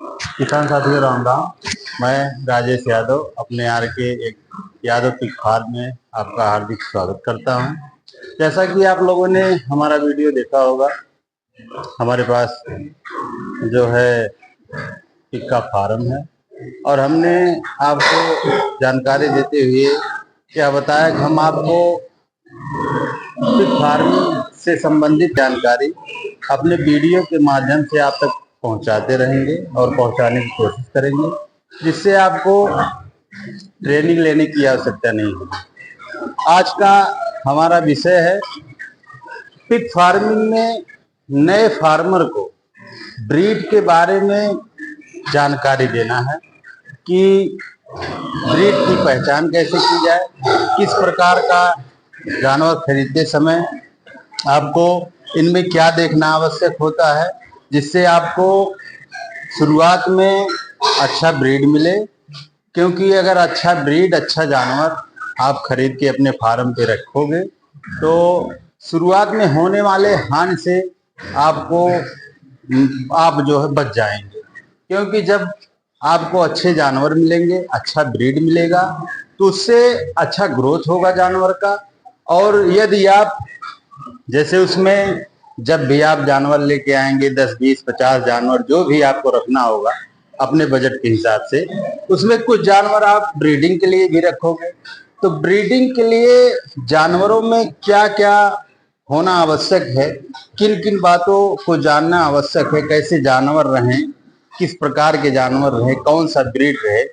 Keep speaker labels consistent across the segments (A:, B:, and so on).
A: किसान साथियों राम राम। मैं राजेश यादव अपने यार के एक यादव पिग फार्म में आपका हार्दिक स्वागत करता हूं। जैसा कि आप लोगों ने हमारा वीडियो देखा होगा, हमारे पास जो है पिग का फार्म है और हमने आपको जानकारी देते हुए क्या बताया कि हम आपको पिग फार्मिंग से संबंधित जानकारी अपने वीडियो के माध्यम से आप तक पहुंचाते रहेंगे और पहुंचाने की कोशिश करेंगे, जिससे आपको ट्रेनिंग लेने की आवश्यकता नहीं होगी। आज का हमारा विषय है पिग फार्मिंग में नए फार्मर को ब्रीड के बारे में जानकारी देना है कि ब्रीड की पहचान कैसे की जाए, किस प्रकार का जानवर खरीदते समय आपको इनमें क्या देखना आवश्यक होता है, जिससे आपको शुरुआत में अच्छा ब्रीड मिले। क्योंकि अगर अच्छा ब्रीड, अच्छा जानवर आप खरीद के अपने फार्म पे रखोगे तो शुरुआत में होने वाले हानि से आपको आप जो है बच जाएंगे। क्योंकि जब आपको अच्छे जानवर मिलेंगे, अच्छा ब्रीड मिलेगा, तो उससे अच्छा ग्रोथ होगा जानवर का। और यदि आप जैसे उसमें जब भी आप जानवर लेके आएंगे 10, 20, 50 जानवर जो भी आपको रखना होगा अपने बजट के हिसाब से, उसमें कुछ जानवर आप ब्रीडिंग के लिए भी रखोगे। तो ब्रीडिंग के लिए जानवरों में क्या क्या होना आवश्यक है, किन किन बातों को जानना आवश्यक है, कैसे जानवर रहें, किस प्रकार के जानवर रहें, कौन सा ब्रीड रहे,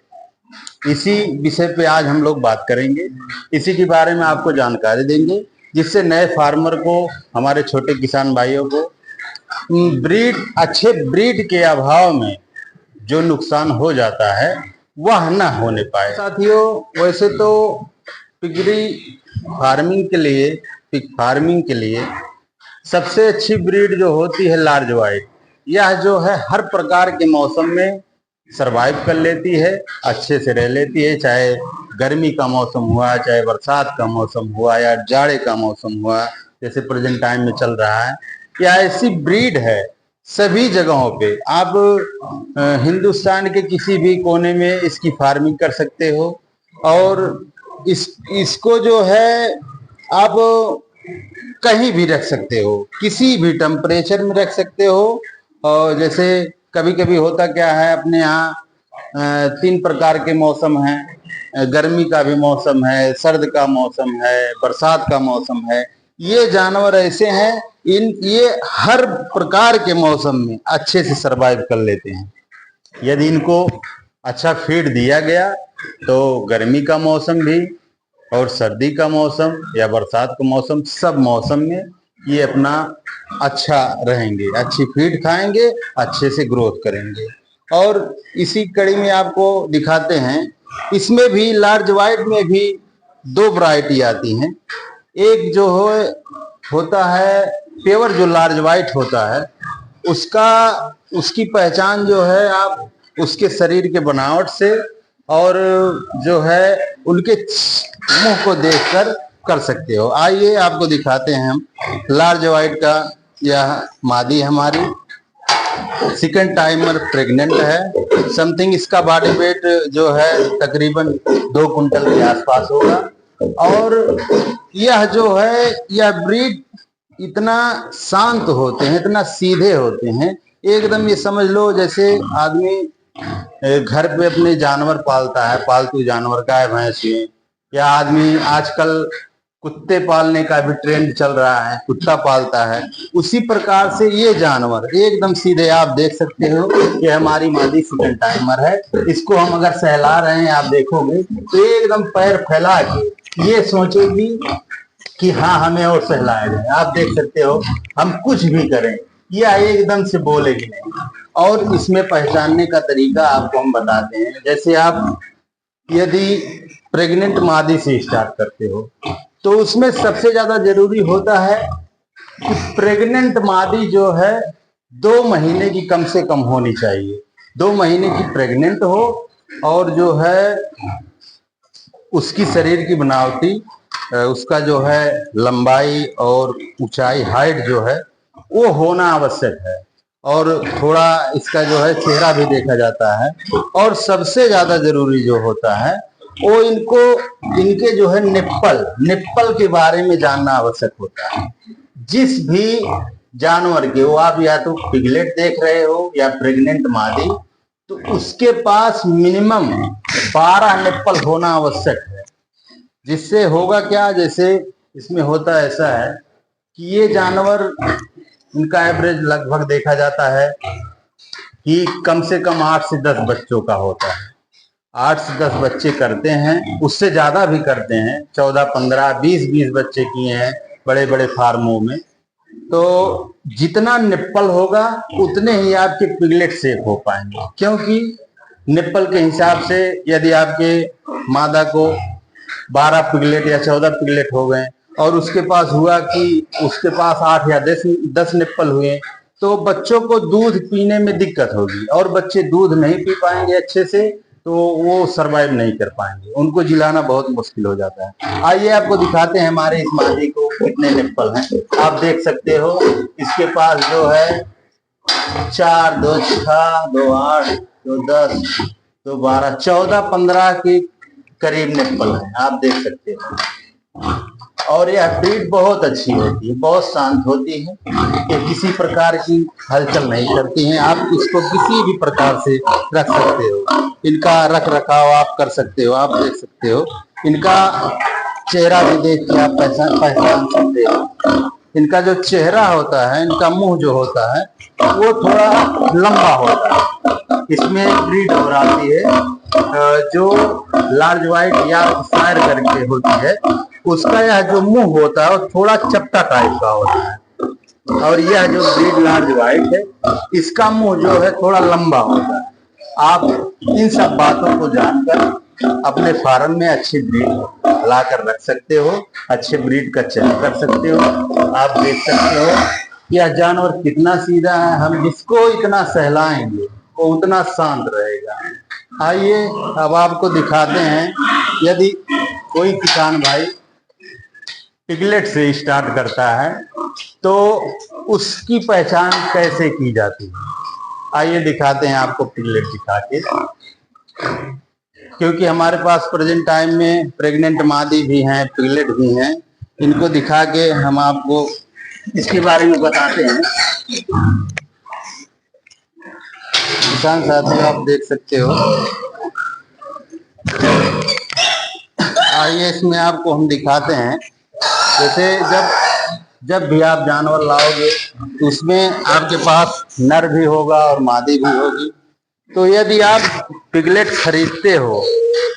A: इसी विषय पे आज हम लोग बात करेंगे। इसी के बारे में आपको जानकारी देंगे, जिससे नए फार्मर को, हमारे छोटे किसान भाइयों को ब्रीड, अच्छे ब्रीड के अभाव में जो नुकसान हो जाता है वह न होने पाए। साथियों, वैसे तो पिगरी फार्मिंग के लिए, पिग फार्मिंग के लिए सबसे अच्छी ब्रीड जो होती है लार्ज वाइट। यह जो है हर प्रकार के मौसम में सरवाइव कर लेती है, अच्छे से रह लेती है, चाहे गर्मी का मौसम हुआ, चाहे बरसात का मौसम हुआ या जाड़े का मौसम हुआ, जैसे प्रेजेंट टाइम में चल रहा है। यह ऐसी ब्रीड है सभी जगहों पे आप हिंदुस्तान के किसी भी कोने में इसकी फार्मिंग कर सकते हो। और इसको जो है आप कहीं भी रख सकते हो, किसी भी टेम्परेचर में रख सकते हो। और जैसे कभी कभी होता क्या है, अपने यहाँ 3 प्रकार के मौसम हैं, गर्मी का भी मौसम है, सर्द का मौसम है, बरसात का मौसम है। ये जानवर ऐसे हैं, ये हर प्रकार के मौसम में अच्छे से सरवाइव कर लेते हैं। यदि इनको अच्छा फीड दिया गया तो गर्मी का मौसम भी और सर्दी का मौसम या बरसात का मौसम, सब मौसम में ये अपना अच्छा रहेंगे, अच्छी फीड खाएंगे, अच्छे से ग्रोथ करेंगे। और इसी कड़ी में आपको दिखाते हैं, इसमें भी लार्ज वाइट में भी 2 वैरायटी आती हैं। एक जो होता है पेवर, जो लार्ज वाइट होता है, उसकी पहचान जो है आप उसके शरीर के बनावट से और जो है उनके मुंह को देखकर कर सकते हो। आइए आपको दिखाते हैं हम लार्ज वाइट का। यह मादी हमारी सेकंड टाइमर प्रेग्नेंट है। समथिंग इसका बॉडी वेट जो है तकरीबन 2 कुंटल के आसपास होगा। और यह जो है, यह ब्रीड इतना शांत होते हैं, इतना सीधे होते हैं, एकदम ये समझ लो जैसे आदमी घर पे अपने जानवर पालता है, पालतू जानवर, गाय भैंस में, या आदमी आजकल कुत्ते पालने का भी ट्रेंड चल रहा है, कुत्ता पालता है, उसी प्रकार से ये जानवर एकदम सीधे। आप देख सकते हो कि हमारी मादी सेकंड टाइमर है। इसको हम अगर सहला रहे हैं, आप देखोगे तो एकदम पैर फैला के ये सोचेगी कि हाँ हमें और सहलाया जाए। आप देख सकते हो, हम कुछ भी करें यह एकदम से बोलेगी नहीं। और इसमें पहचानने का तरीका आपको हम बताते हैं। जैसे आप यदि प्रेग्नेंट मादी से स्टार्ट करते हो तो उसमें सबसे ज्यादा जरूरी होता है कि प्रेग्नेंट मादी जो है 2 महीने की कम से कम होनी चाहिए। 2 महीने की प्रेग्नेंट हो और जो है उसकी शरीर की बनावटी, उसका जो है लंबाई और ऊंचाई, हाइट जो है वो होना आवश्यक है। और थोड़ा इसका जो है चेहरा भी देखा जाता है। और सबसे ज्यादा जरूरी जो होता है वो इनके जो है निप्पल के बारे में जानना आवश्यक होता है। जिस भी जानवर के, वो आप या तो पिगलेट देख रहे हो या प्रेग्नेंट मादी, तो उसके पास मिनिमम 12 निप्पल होना आवश्यक है। जिससे होगा क्या, जैसे इसमें होता ऐसा है कि ये जानवर, इनका एवरेज लगभग देखा जाता है कि कम से कम 8 से 10 बच्चों का होता है। 8 से 10 बच्चे करते हैं, उससे ज्यादा भी करते हैं। 14, 15, 20 बच्चे किए हैं बड़े बड़े फार्मों में। तो जितना निप्पल होगा उतने ही आपके पिगलेट सेफ हो पाएंगे, क्योंकि निप्पल के हिसाब से यदि आपके मादा को 12 पिगलेट या 14 पिगलेट हो गए और उसके पास हुआ कि उसके पास 8 या 10 निप्पल हुए, तो बच्चों को दूध पीने में दिक्कत होगी और बच्चे दूध नहीं पी पाएंगे अच्छे से, तो वो सरवाइव नहीं कर पाएंगे, उनको जिलाना बहुत मुश्किल हो जाता है। आइए आपको दिखाते हैं हमारे इस मादी को कितने निप्पल हैं। आप देख सकते हो इसके पास जो है 4, 2, 6, 2, 8, 2, 10, 2, 12, 14, 15 के करीब निप्पल हैं, आप देख सकते हो। और यह ब्रीड बहुत अच्छी होती है, बहुत शांत होती है, ये किसी प्रकार की हलचल नहीं करती हैं। आप इसको किसी भी प्रकार से रख सकते हो, इनका रख रखाव आप कर सकते हो। आप देख सकते हो इनका चेहरा भी देख के आप पहचान सकते हो। इनका जो चेहरा होता है, इनका मुंह जो होता है वो थोड़ा लंबा होता है। इसमें एक ब्रीड और आती है जो लार्ज व्हाइट या फायर करके होती है, उसका यह जो मुंह होता है वो थोड़ा चपटा टाइप का होता है। और यह जो ब्रीड लार्ज व्हाइट है, इसका मुंह जो है थोड़ा लंबा होता है। आप इन सब बातों को जानकर अपने फार्म में अच्छी ब्रीड लाकर रख सकते हो, अच्छे ब्रीड का चयन कर सकते हो। आप देख सकते हो यह जानवर कितना सीधा है, हम जिसको इतना सहलाएंगे वो उतना शांत रहेगा। आइए अब आपको दिखाते हैं, यदि कोई किसान भाई पिगलेट से स्टार्ट करता है तो उसकी पहचान कैसे की जाती है। आइए दिखाते हैं आपको पिगलेट दिखा के, क्योंकि हमारे पास प्रेजेंट टाइम में प्रेग्नेंट मादी भी हैं, पिगलेट भी हैं। इनको दिखा के हम आपको इसके बारे में बताते हैं। किसान साथियों, आप देख सकते हो, आइए इसमें आपको हम दिखाते हैं। जैसे जब भी आप जानवर लाओगे तो उसमें आपके पास नर भी होगा और मादी भी होगी। तो यदि आप पिगलेट खरीदते हो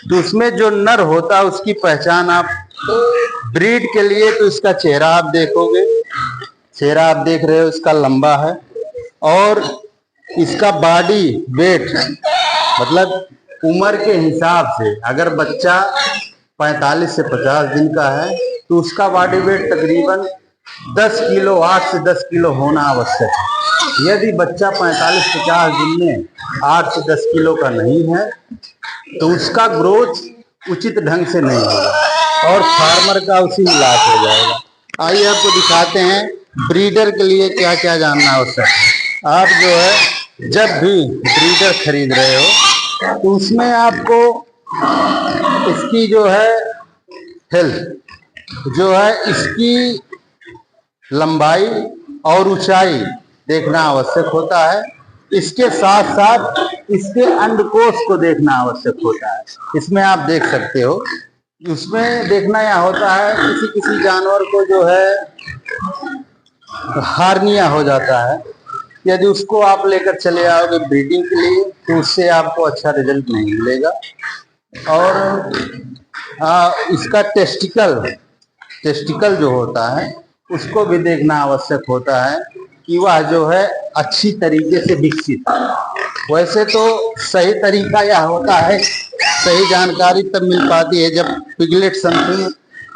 A: तो उसमें जो नर होता है उसकी पहचान आप ब्रीड के लिए, तो इसका चेहरा आप देखोगे, चेहरा आप देख रहे हो इसका लंबा है, और इसका बॉडी वेट मतलब उम्र के हिसाब से अगर बच्चा 45 से 50 दिन का है तो उसका बॉडी वेट तकरीबन 10 किलो, 8 से 10 किलो होना आवश्यक है। यदि बच्चा 45-50 दिन में 8 से 10 किलो का नहीं है तो उसका ग्रोथ उचित ढंग से नहीं होगा और फार्मर का उसी में लॉस हो जाएगा। आइए आपको दिखाते हैं ब्रीडर के लिए क्या क्या जानना आवश्यक है। आप जो है जब भी ब्रीडर खरीद रहे हो तो उसमें आपको इसकी जो है हेल्थ, जो है इसकी लंबाई और ऊंचाई देखना आवश्यक होता है। इसके साथ साथ इसके अंडकोश को देखना आवश्यक होता है। इसमें आप देख सकते हो, उसमें देखना यह होता है किसी किसी जानवर को जो है हार्निया हो जाता है, यदि उसको आप लेकर चले आओगे ब्रीडिंग के लिए तो उससे आपको अच्छा रिजल्ट नहीं मिलेगा। और इसका टेस्टिकल जो होता है उसको भी देखना आवश्यक होता है कि वह जो है अच्छी तरीके से विकसित है। वैसे तो सही तरीका यह होता है, सही जानकारी तब मिल पाती है जब पिगलेट समथिंग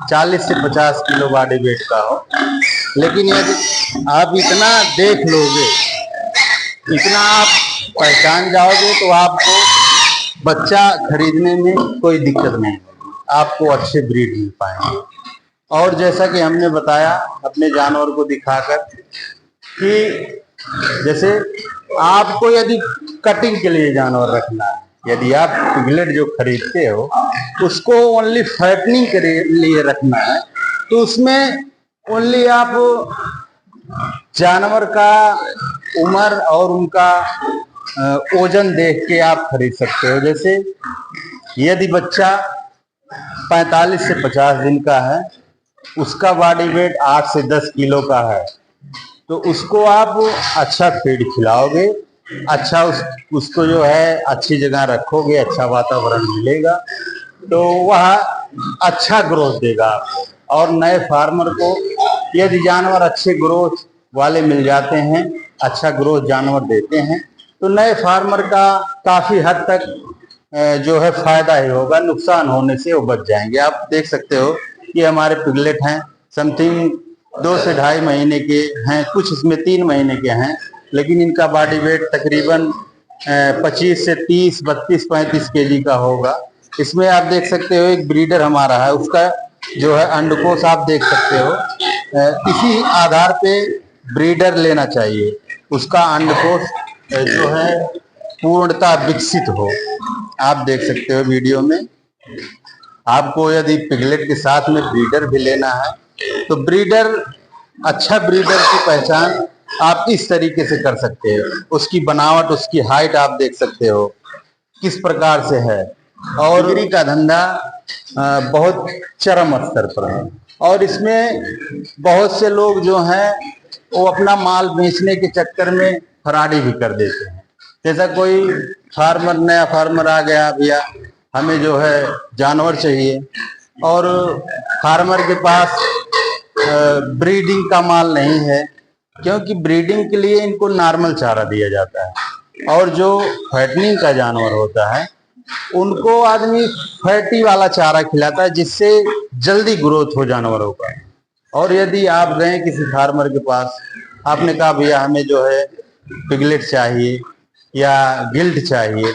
A: 40 से 50 किलो बॉडी वेट का हो। लेकिन यदि आप इतना देख लोगे, इतना आप पहचान जाओगे तो आपको बच्चा खरीदने में कोई दिक्कत नहीं होगी, आपको अच्छे ब्रीड मिल पाएंगे। और जैसा कि हमने बताया अपने जानवर को दिखाकर कि जैसे आपको यदि कटिंग के लिए जानवर रखना है, यदि आप पिगलेट जो खरीदते हो उसको ओनली फैटनिंग के लिए रखना है, तो उसमें ओनली आप जानवर का उम्र और उनका ओजन देख के आप खरीद सकते हो। जैसे यदि बच्चा 45 से 50 दिन का है, उसका बॉडी वेट 8 से 10 किलो का है, तो उसको आप अच्छा फीड खिलाओगे, अच्छा उसको जो है अच्छी जगह रखोगे, अच्छा वातावरण मिलेगा, तो वह अच्छा ग्रोथ देगा आपको। और नए फार्मर को यदि जानवर अच्छे ग्रोथ वाले मिल जाते हैं, अच्छा ग्रोथ जानवर देते हैं, तो नए फार्मर का काफी हद तक जो है फायदा ही होगा, नुकसान होने से वो बच जाएंगे। आप देख सकते हो कि हमारे पिगलेट हैं, समथिंग 2 से 2.5 महीने के हैं, कुछ इसमें 3 महीने के हैं, लेकिन इनका बॉडी वेट तकरीबन 25 से 30, 32, 35 केजी का होगा। इसमें आप देख सकते हो एक ब्रीडर हमारा है, उसका जो है अंडकोश आप देख सकते हो। इसी आधार पे ब्रीडर लेना चाहिए, उसका अंडकोश जो है पूर्णतः विकसित हो। आप देख सकते हो वीडियो में। आपको यदि पिगलेट के साथ में ब्रीडर भी लेना है, तो ब्रीडर, अच्छा ब्रीडर की पहचान आप इस तरीके से कर सकते हो। उसकी बनावट, उसकी हाइट आप देख सकते हो किस प्रकार से है, और पिगरी का धंधा बहुत चरम स्तर पर है। और इसमें बहुत से लोग जो हैं वो अपना माल बेचने के चक्कर में फराडी भी कर देते हैं। जैसा कोई फार्मर, नया फार्मर आ गया, भैया हमें जो है जानवर चाहिए, और फार्मर के पास ब्रीडिंग का माल नहीं है, क्योंकि ब्रीडिंग के लिए इनको नॉर्मल चारा दिया जाता है, और जो फैटनिंग का जानवर होता है उनको आदमी फैटी वाला चारा खिलाता है, जिससे जल्दी ग्रोथ हो जानवरों का। और यदि आप गए किसी फार्मर के पास, आपने कहा भैया हमें जो है पिगलेट चाहिए या गिल्ट चाहिए,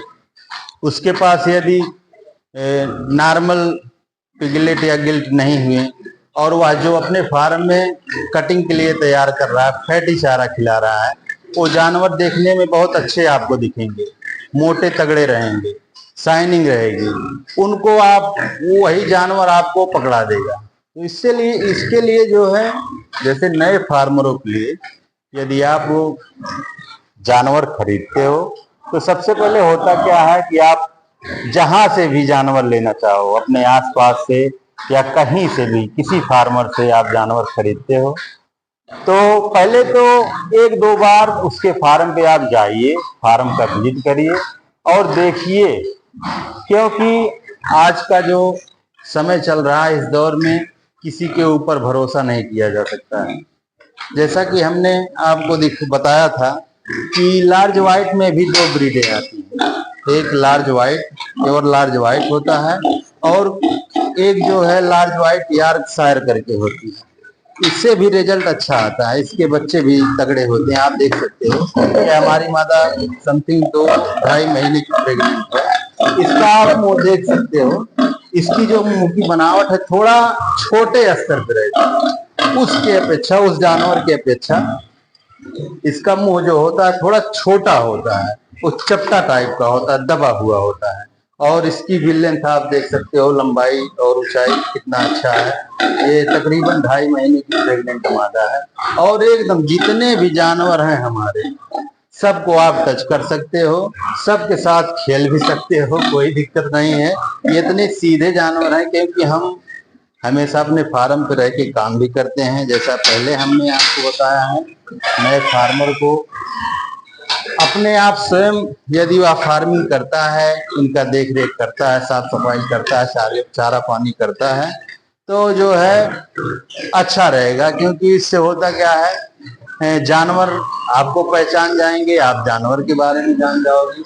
A: उसके पास यदि नॉर्मल पिगलेट या गिल्ट नहीं हुए, और वह जो अपने फार्म में कटिंग के लिए तैयार कर रहा है, फैटी चारा खिला रहा है, वो जानवर देखने में बहुत अच्छे आपको दिखेंगे, मोटे तगड़े रहेंगे, शाइनिंग रहेगी, उनको आप, वही जानवर आपको पकड़ा देगा। तो इसके लिए जो है, जैसे नए फार्मरों के लिए यदि आप जानवर खरीदते हो, तो सबसे पहले होता क्या है कि आप जहां से भी जानवर लेना चाहो, अपने आसपास से या कहीं से भी, किसी फार्मर से आप जानवर खरीदते हो, तो पहले तो 1-2 बार उसके फार्म पे आप जाइए, फार्म का विजिट करिए और देखिए, क्योंकि आज का जो समय चल रहा है, इस दौर में किसी के ऊपर भरोसा नहीं किया जा सकता है। जैसा कि हमने आपको बताया था कि लार्ज व्हाइट में भी 2 ब्रीडें आती हैं, एक लार्ज व्हाइट और लार्ज व्हाइट होता है, और एक जो है लार्ज व्हाइट यॉर्कशायर करके होती है। इससे भी रिजल्ट अच्छा आता है, इसके बच्चे भी तगड़े होते हैं। आप देख सकते हो कि हमारी मादा समथिंग 2-2.5 महीने की प्रेग्नेंट है। इसका आप मुंह देख सकते हो, इसकी जो मुंह की बनावट है थोड़ा छोटे स्तर पर रहती है, उसके अपेक्षा, उस जानवर के अपेक्षा इसका मुंह जो होता है थोड़ा छोटा होता है, वो चपटा टाइप का होता है, दबा हुआ होता है। और इसकी भी लेंथ आप देख सकते हो, लंबाई और ऊंचाई कितना अच्छा है। ये तकरीबन 2.5 महीने की प्रेग्नेंट मादा है, और एकदम जितने भी जानवर हैं हमारे, सबको आप टच कर सकते हो, सबके साथ खेल भी सकते हो, कोई दिक्कत नहीं है। ये इतने सीधे जानवर हैं, क्योंकि हम हमेशा अपने फार्म पे रह के काम भी करते हैं। जैसा पहले हमने आपको बताया है, नए फार्मर को अपने आप स्वयं यदि वह फार्मिंग करता है, इनका देख रेख करता है, साफ सफाई करता है, चारा पानी करता है, तो जो है अच्छा रहेगा। क्योंकि इससे होता क्या है, जानवर आपको पहचान जाएंगे, आप जानवर के बारे में जान जाओगे।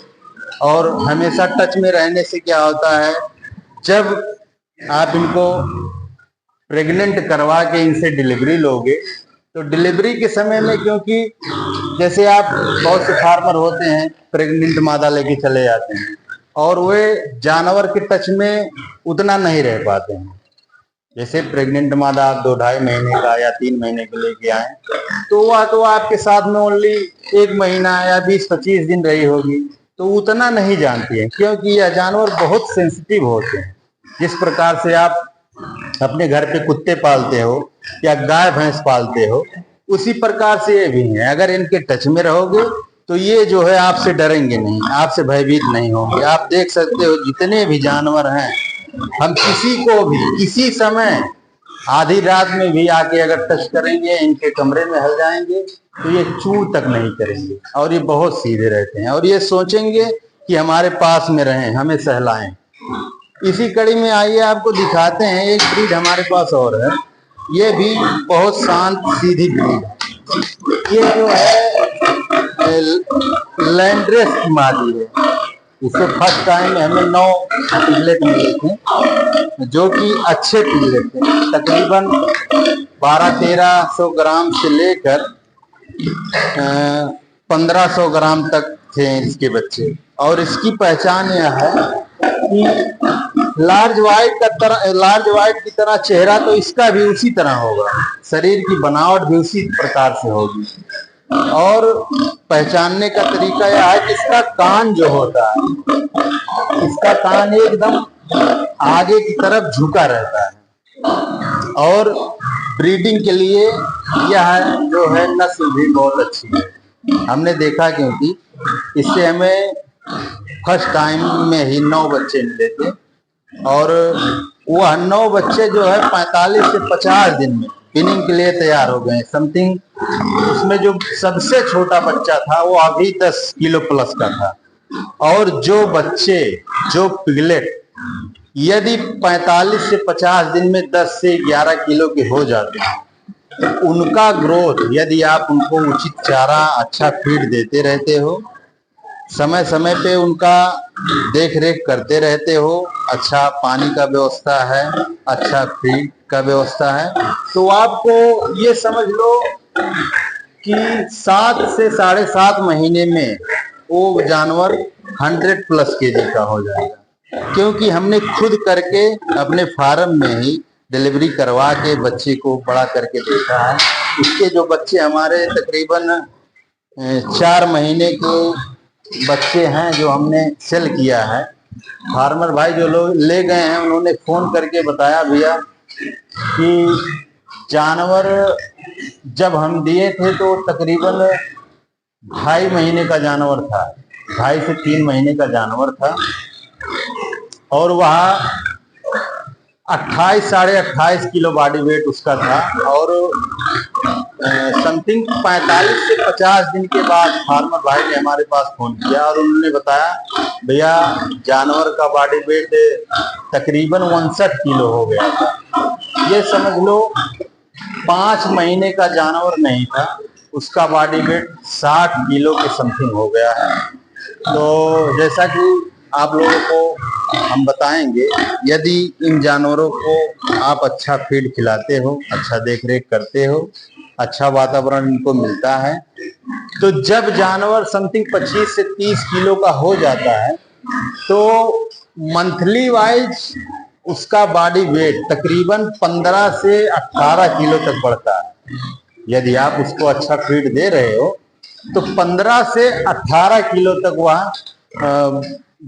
A: और हमेशा टच में रहने से क्या होता है, जब आप इनको प्रेग्नेंट करवा के इनसे डिलीवरी लोगे, तो डिलीवरी के समय में, क्योंकि जैसे आप, बहुत से फार्मर होते हैं प्रेग्नेंट मादा लेके चले जाते हैं, और वे जानवर के टच में उतना नहीं रह पाते हैं, जैसे प्रेग्नेंट मादा आप 2-2.5 महीने का या 3 महीने के लेके आए, तो वह तो आपके साथ में ओनली 1 महीना या 20-25 दिन रही होगी, तो उतना नहीं जानती है, क्योंकि यह जानवर बहुत सेंसिटिव होते हैं। जिस प्रकार से आप अपने घर पे कुत्ते पालते हो या गाय भैंस पालते हो, उसी प्रकार से ये भी हैं। अगर इनके टच में रहोगे तो ये जो है आपसे डरेंगे नहीं, आपसे भयभीत नहीं होंगे। आप देख सकते हो जितने भी जानवर हैं, हम किसी को भी किसी समय आधी रात में भी आके अगर टच करेंगे, इनके कमरे में हिल जाएंगे, तो ये चू तक नहीं करेंगे और ये बहुत सीधे रहते हैं और ये सोचेंगे कि हमारे पास में रहें, हमें सहलाएं। इसी कड़ी में आइए आपको दिखाते हैं, एक ब्रीड हमारे पास और है। ये भी बहुत शांत सीधी ब्रीड है। ये जो है लैंड्रेस की मादी है। इससे फर्स्ट टाइम हमें 9 पिगलेट मिले थे, जो कि अच्छे पिगलेट थे। तकरीबन 1200-1300 ग्राम से लेकर 1500 ग्राम तक थे इसके बच्चे। और इसकी पहचान यह है कि लार्ज वाइट की तरह चेहरा तो इसका भी उसी तरह होगा, शरीर की बनावट भी उसी प्रकार से होगी। और पहचानने का तरीका यह है कि इसका कान जो होता है, इसका कान एकदम आगे की तरफ झुका रहता है। और ब्रीडिंग के लिए यह जो है नस्ल भी बहुत अच्छी है। हमने देखा, क्योंकि इससे हमें फर्स्ट टाइम में ही 9 बच्चे मिले थे और वह 9 बच्चे जो है 45 से 50 दिन में पिनिंग के लिए तैयार हो गए समथिंग। उसमें जो सबसे छोटा बच्चा था वो अभी 10 किलो प्लस का था। और जो पिगलेट यदि 45 से 50 दिन में 10 से 11 किलो के हो जाते हैं, तो उनका ग्रोथ, यदि आप उनको उचित चारा, अच्छा फीड देते रहते हो, समय समय पे उनका देख रेख करते रहते हो, अच्छा पानी का व्यवस्था है, अच्छा फीड का व्यवस्था है, तो आपको ये समझ लो कि 7 से 7.5 महीने में वो जानवर 100 प्लस केजी का हो जाएगा। क्योंकि हमने खुद करके अपने फार्म में ही डिलीवरी करवा के बच्चे को बड़ा करके देखा है। इसके जो बच्चे हमारे तकरीबन 4 महीने के बच्चे हैं जो हमने सेल किया है। फार्मर भाई जो लोग ले गए हैं, उन्होंने फोन करके बताया भैया कि जानवर जब हम दिए थे तो तकरीबन 2.5 महीने का जानवर था, 2.5 से 3 महीने का जानवर था। और वह 28 साढ़े 28 किलो बॉडी वेट उसका था। और समथिंग 45 से 50 दिन के बाद फार्मर भाई ने हमारे पास फोन किया और उन्होंने बताया भैया जानवर का बॉडी वेट तकरीबन 59 किलो हो गया था। ये समझ लो 5 महीने का जानवर नहीं था, उसका बॉडी वेट 60 किलो के समथिंग हो गया है। तो जैसा कि आप लोगों को हम बताएंगे, यदि इन जानवरों को आप अच्छा फीड खिलाते हो, अच्छा देख रेख करते हो, अच्छा वातावरण इनको मिलता है, तो जब जानवर समथिंग 25 से 30 किलो का हो जाता है, तो मंथली वाइज उसका बॉडी वेट तकरीबन 15 से 18 किलो तक बढ़ता है। यदि आप उसको अच्छा फीड दे रहे हो तो 15 से 18 किलो तक वह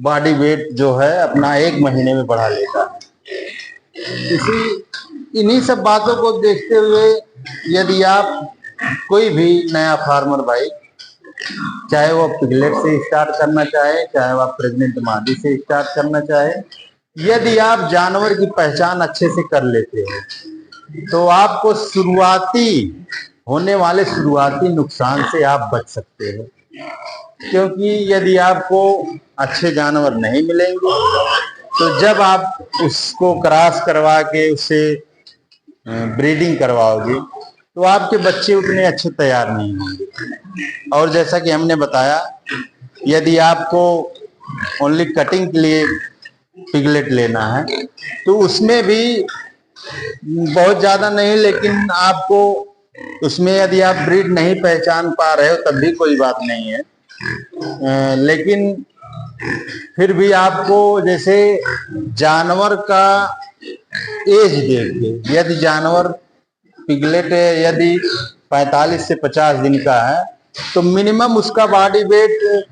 A: बॉडी वेट जो है अपना 1 महीने में बढ़ा लेता है। इन्हीं सब बातों को देखते हुए यदि आप कोई भी नया फार्मर भाई, चाहे वो पिगलेट से स्टार्ट करना चाहे, चाहे वो प्रेग्नेंट मादी से स्टार्ट करना चाहे, यदि आप जानवर की पहचान अच्छे से कर लेते हो, तो आपको होने वाले शुरुआती नुकसान से आप बच सकते हो। क्योंकि यदि आपको अच्छे जानवर नहीं मिलेंगे, तो जब आप उसको क्रॉस करवा के उससे ब्रीडिंग करवाओगे, तो आपके बच्चे उतने अच्छे तैयार नहीं होंगे। और जैसा कि हमने बताया, यदि आपको ओनली कटिंग के लिए पिगलेट लेना है, तो उसमें भी बहुत ज़्यादा नहीं, लेकिन आपको उसमें यदि आप ब्रीड नहीं पहचान पा रहे हो तब भी कोई बात नहीं है। लेकिन फिर भी आपको जैसे जानवर का एज देख के, यदि जानवर पिगलेट यदि 45 से 50 दिन का है तो मिनिमम उसका बॉडी वेट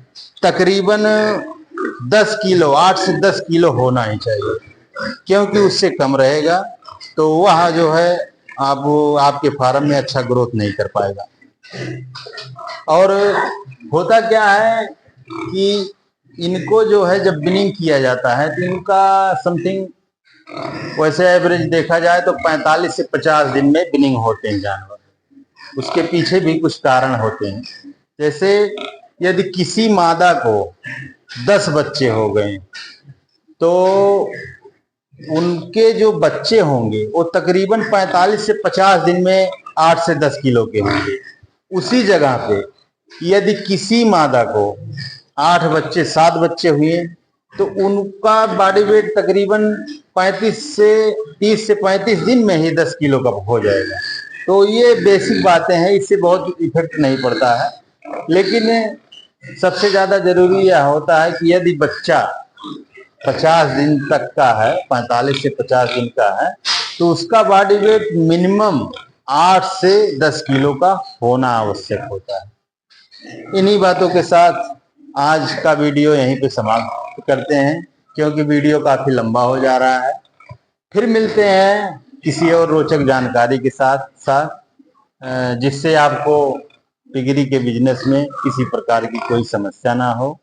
A: तकरीबन 10 किलो, 8 से 10 किलो होना ही चाहिए, क्योंकि उससे कम रहेगा तो वह जो है आपके फार्म में अच्छा ग्रोथ नहीं कर पाएगा। और होता क्या है कि इनको जो है जब ब्रीडिंग किया जाता है तो इनका समथिंग वैसे एवरेज देखा जाए तो 45 से 50 दिन में ब्रीडिंग होते हैं जानवर। उसके पीछे भी कुछ कारण होते हैं, जैसे यदि किसी मादा को 10 बच्चे हो गए तो उनके जो बच्चे होंगे वो तकरीबन 45 से 50 दिन में 8 से 10 किलो के होंगे। उसी जगह पे यदि किसी मादा को 8 बच्चे 7 बच्चे हुए तो उनका बॉडी वेट तकरीबन 30 से 35 दिन में ही 10 किलो का हो जाएगा। तो ये बेसिक बातें हैं, इससे बहुत इफेक्ट नहीं पड़ता है। लेकिन सबसे ज्यादा जरूरी यह होता है कि यदि बच्चा 50 दिन तक का है, 45 से 50 दिन का है, तो उसका बॉडी वेट मिनिमम 8 से 10 किलो का होना आवश्यक होता है। इन्हीं बातों के साथ आज का वीडियो यहीं पे समाप्त करते हैं, क्योंकि वीडियो काफी लंबा हो जा रहा है। फिर मिलते हैं किसी और रोचक जानकारी के साथ जिससे आपको पिगरी के बिजनेस में किसी प्रकार की कोई समस्या ना हो।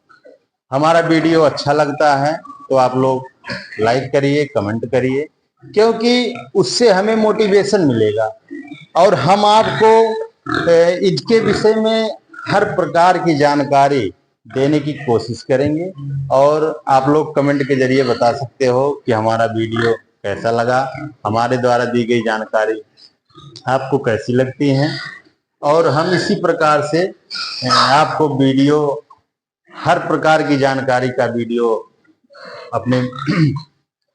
A: हमारा वीडियो अच्छा लगता है तो आप लोग लाइक करिए, कमेंट करिए, क्योंकि उससे हमें मोटिवेशन मिलेगा और हम आपको इसके विषय में हर प्रकार की जानकारी देने की कोशिश करेंगे। और आप लोग कमेंट के जरिए बता सकते हो कि हमारा वीडियो कैसा लगा, हमारे द्वारा दी गई जानकारी आपको कैसी लगती है, और हम इसी प्रकार से आपको वीडियो, हर प्रकार की जानकारी का वीडियो अपने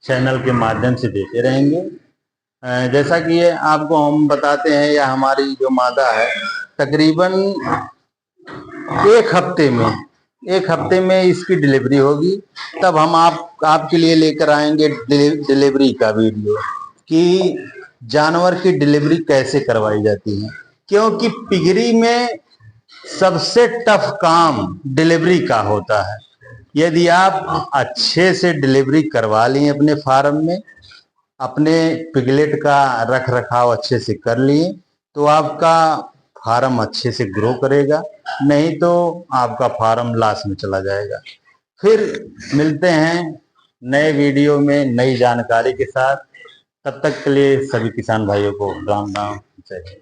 A: चैनल के माध्यम से देते रहेंगे। जैसा कि ये आपको हम बताते हैं, या हमारी जो मादा है तकरीबन एक हफ्ते में इसकी डिलीवरी होगी। तब हम आपके लिए लेकर आएंगे डिलीवरी का वीडियो कि जानवर की डिलीवरी कैसे करवाई जाती है, क्योंकि पिगरी में सबसे टफ काम डिलीवरी का होता है। यदि आप अच्छे से डिलीवरी करवा लें अपने फार्म में, अपने पिगलेट का रख रखाव अच्छे से कर लिए, तो आपका फार्म अच्छे से ग्रो करेगा, नहीं तो आपका फार्म लॉस में चला जाएगा। फिर मिलते हैं नए वीडियो में नई जानकारी के साथ। तब तक के लिए सभी किसान भाइयों को राम राम, जय हिंद।